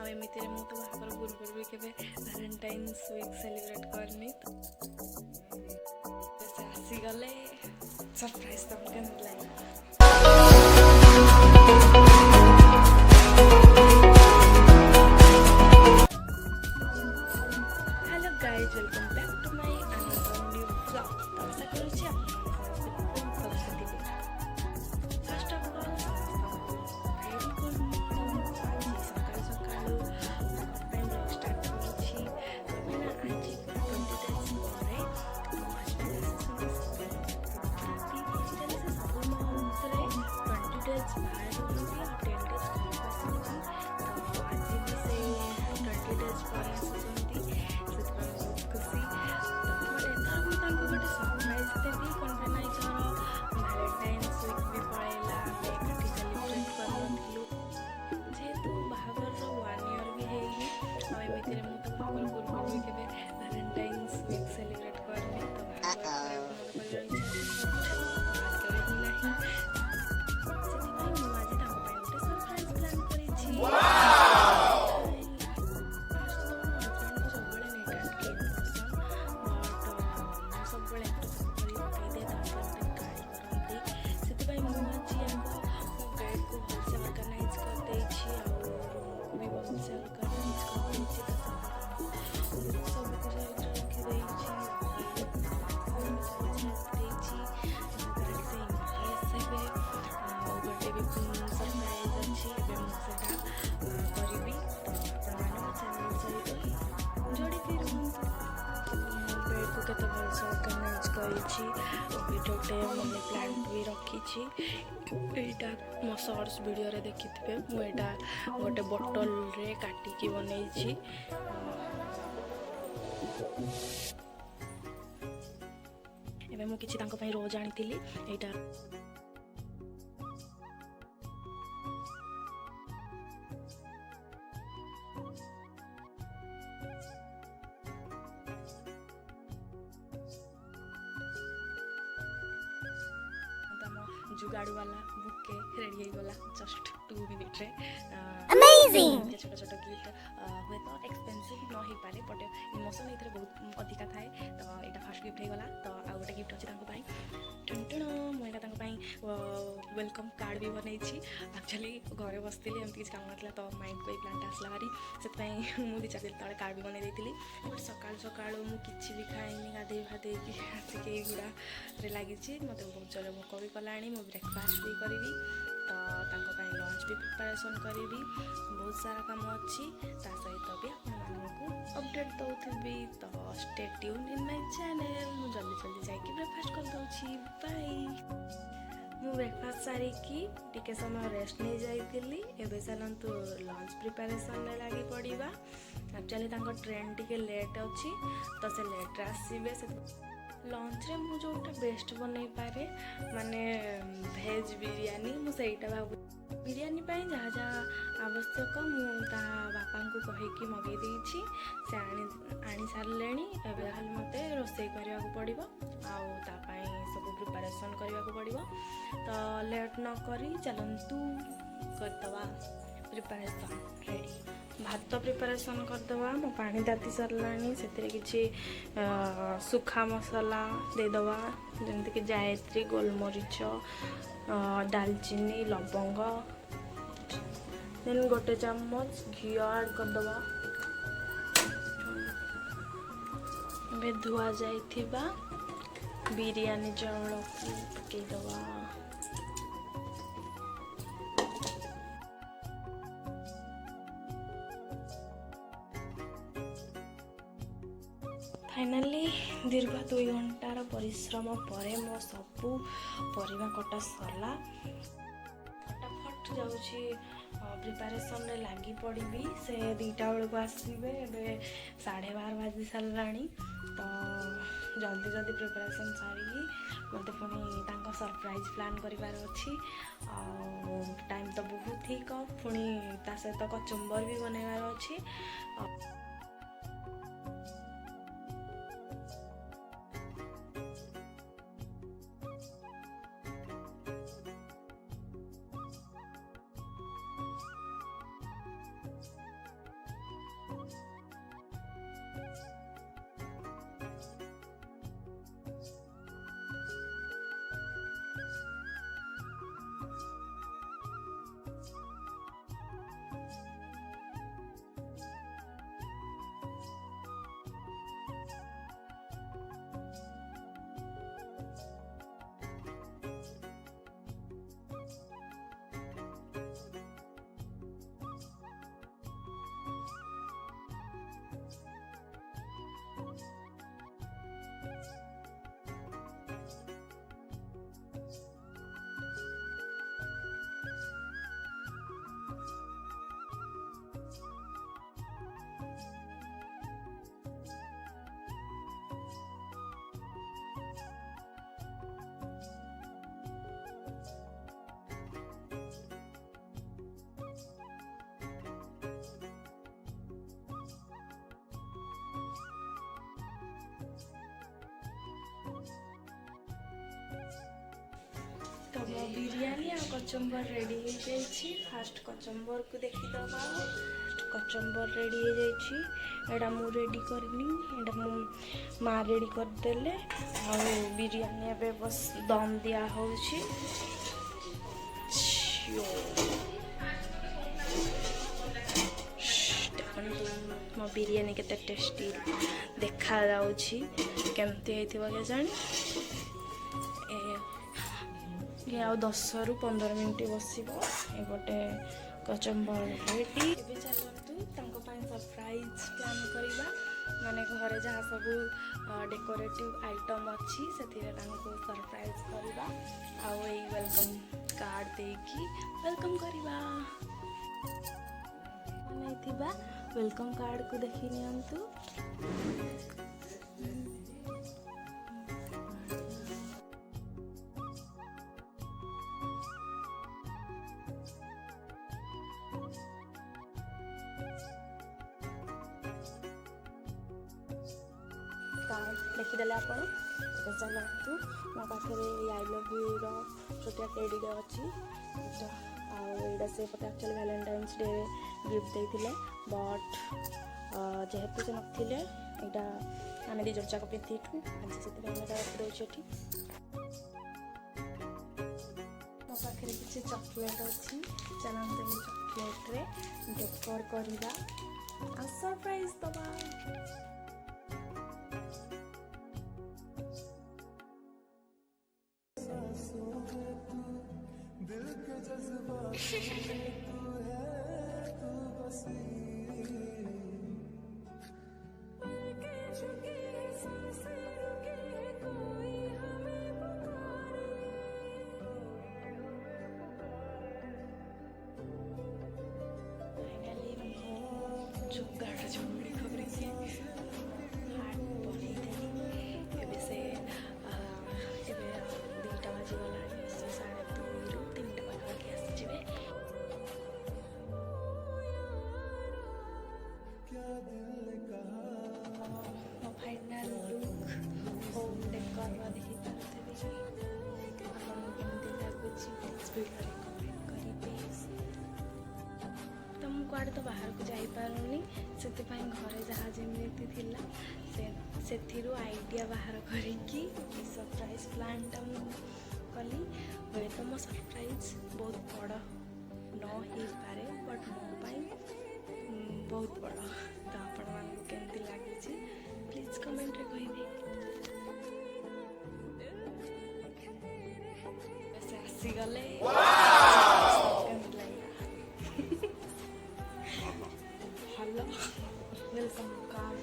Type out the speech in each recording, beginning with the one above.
एमती मु तो बाहागर पूर्व भी केवे वैलेंटाइन्स वीक सेलिब्रेट करनी आसीगले सरप्राइज तुमके मिलला। Hello guys, welcome back to my another new vlog. तो आशा करूँ first of all very good morning. आज सकाल सकाल ब्लॉग स्टार्ट करुँची मैंने आज 20 days पर सब मंथ 20 days बाहर होती और 10 days घर आसूँ। तो आज भी से 20 days पर आसुँच बहुत खुशी। बट एथर मुझे गोटे सरप्राइज देवी कौन पे ना वैलेंटाइन्स वीक भी पड़ेगा एकाठी सेलिब्रेट करूँ जेहेतु बाहागर 1 year भी है एमती मुझे बाहागर पूर्व भी केवे वैलेंटाइन्स वीक सेलिब्रेट करनी तो बाहागर भाग्य ही नहीं से सरप्राइज प्लान करी। केते भलस ऑर्गेनाइज करिछि मनी प्लांट भी रखी। यहाँ मो शॉर्ट्स वीडियो रे देखिथे मुझा गोटे बोतल रे काटिकी बनई। एबे मु किछि तांको पई रोज आनिथिली एटा जुगाड़ वाला बुके रेडी होगा जस्ट 2 minutes रे। अमेजिंग छोटा छोटा गिफ्ट हुए तो एक्सपेंसिव न हो पारे बट इमोशन ये बहुत अधिका थाए तो यहाँ फर्स्ट गिफ्ट होगा। तो आ गोटे गिफ्ट अच्छी टुणटुण मुझे वेलकम कार्ड भी बनई। एक्चुअली घरे बसती एमती किसी काम ना तो माइंड को प्लांट आसला भारी से मुझे 2-4 दिन तले कार्ड भी बनई देती। बट सकाल सकाल मुझे भी खाइनी गाधे फाधे आसिक गुड़ा लगी मत बहुत जोर भोक भी कला मु ब्रेकफास्ट भी करी तो लंच भी प्रिपरेशन करी बहुत सारा काम अच्छी सहित भी आपको अपडेट दौथी। तो stay tune in my channel. मु जल्दी जल्दी जाकि ब्रेकफास्ट कर दूची। बाय। मु ब्रेकफास्ट सारिकी टिके समय रेस्ट नहीं जाइली एबे चलतु लंच प्रिपरेशन लगी पड़ा। एक्चुअली ट्रेन टिके लेट अच्छी तो से लेट आसबे लंच रे मु जोटा बेस्ट बनई पारे माने भेज बिरयानी मुझेटा भाव बिरयानी जहाँ जहाँ आवश्यक मुझा बापा को कहीकि मगई देछि से आनी सारे एवं खाली मत रोषे करने पड़ो आपाई सब प्रिपरेशन करने पड़ो। तो लेट न करी चलतु करदवा प्रिपरेशन रेडी। भात प्रिपरेशन करदवा मो पानी ताती सरलानी से किसी सुखा मसला देदवा जमती कि जायत्री गोलमरीच दालचीनी लवंग देन गोटे चम्मच घी ऐड करदवा। बे धुआ जाइथिबा बिरयानी चावल पकेदवा। फाइनाली दीर्घ 2 घंटार परिश्रम पर मो सबू परिवा कटा सरला। फटाफट जाऊँगी प्रिपरेशन रे लगी पड़ी से 2टा बेलू आसवे ए 12:30 बाजी सारा। तो जल्दी जल्दी प्रिपरेशन सारी मत पुणी सरप्राइज प्लान करार अच्छी टाइम तो बहुत ही कम पुणी ता सहित कचुम्बर भी बनवार अच्छी। ମୋ ବିରିୟାନୀ ଆଉ କଚମ୍बर ରେଡ଼ି ହେଇଯାଇଛି। ଫାଷ୍ଟ କଚମ୍बर को ଦେଖିଦେବା। कचम्बर रेडी हो जाइए। एटा मु रेडी करनी, एटा मो माँ रेडी करदेले। आ बिरयानी ए बस दम दिया होची। मो बिरयानी केते टेस्टी देखा जाउछि, केमती हेतिबा के जानी। ये आ 10 रु 15 मिनिट बसिबो। ए गोटे कचम्बर रेडी। एबे चलतु तांको पाई सरप्राइज प्लान करिबा, माने घरे जहाँ सब डेकोरेटिव आइटम अच्छी से सरप्राइज करिबा। आ वेलकम कार्ड देकी वेलकम करिबा। वेलकम कार्ड को देखी नियंतु। देखीदे आप चलतु मो पाखे आई लव यू रोटिया टेडीटे अच्छी। आईटा से मत एक्चुअली वैलेंटाइन्स डे गिफ्ट देते, बट जेहेतु से नथिले एटा आम दी जन जाक पिंधु आज से रखी। मो पाखे किसी चॉकलेट अच्छी, चलते चॉकलेट डेकोर करवा आ सरप्राइज दबा। जुगाड़ जोड़ी खबरी से हाट बनी एबे से एबे 2टा बजे गला 2:30 रु 3टा पाखा के आसीबे। फाइनल लुक होम डेकोर देखि पारथबे आपन केमते लागुची प्लीज वीडियो रे कमेंट करिबे। तो मुझे कुआड़े तो बाहर को जापारूनी से घरे जहाँ जमी थिला से आइडिया बाहर करी सरप्राइज प्लानटा कली। हुए तो मो सरप्राइज बहुत बड़ न हो पारे, बट मो बहुत बड़। तो आपण केमती लगी प्लीज कमेंट रे कहिबे। से आसी गले वेलकम कार्ड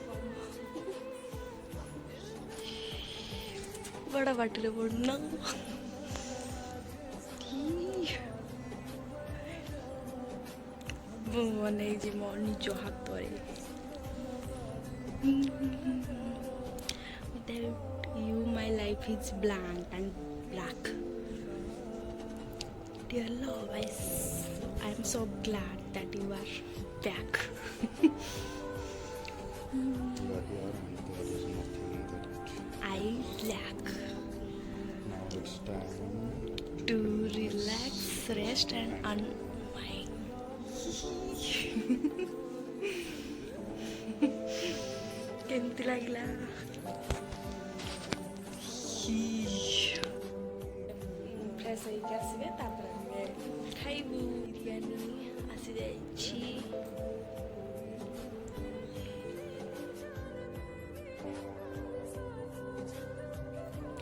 बड़ा बाटरे पड़ना बनै मो निज हाथ without you my life is blank and black. Dear love, I am so glad that you are back. I lack. Now it's time to relax, rest and unwind. केमती लागला? फ्रेश होइके आसबे तापर खाइबू। बिरयानी आसी जाइछि।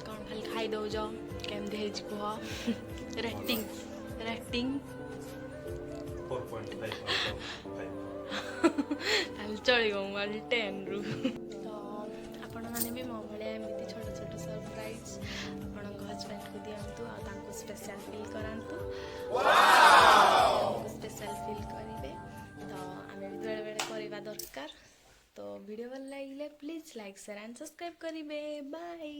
कौन खाली खाई दौज केमती है कह रेटिंग रेटिंग 4.5 चलो मोबाइल 10 रु। तो आपण मैंने भी मो भाया एमती छोट छोट सरप्राइज आपण हजबैंड को दिंतु आ स्पेशल फील करांतु स्पेशल फील करेंगे। तो आम भी बेले बेले करवा दरकार। तो वीडियो भल लगे please like share and subscribe करेंगे। बाय।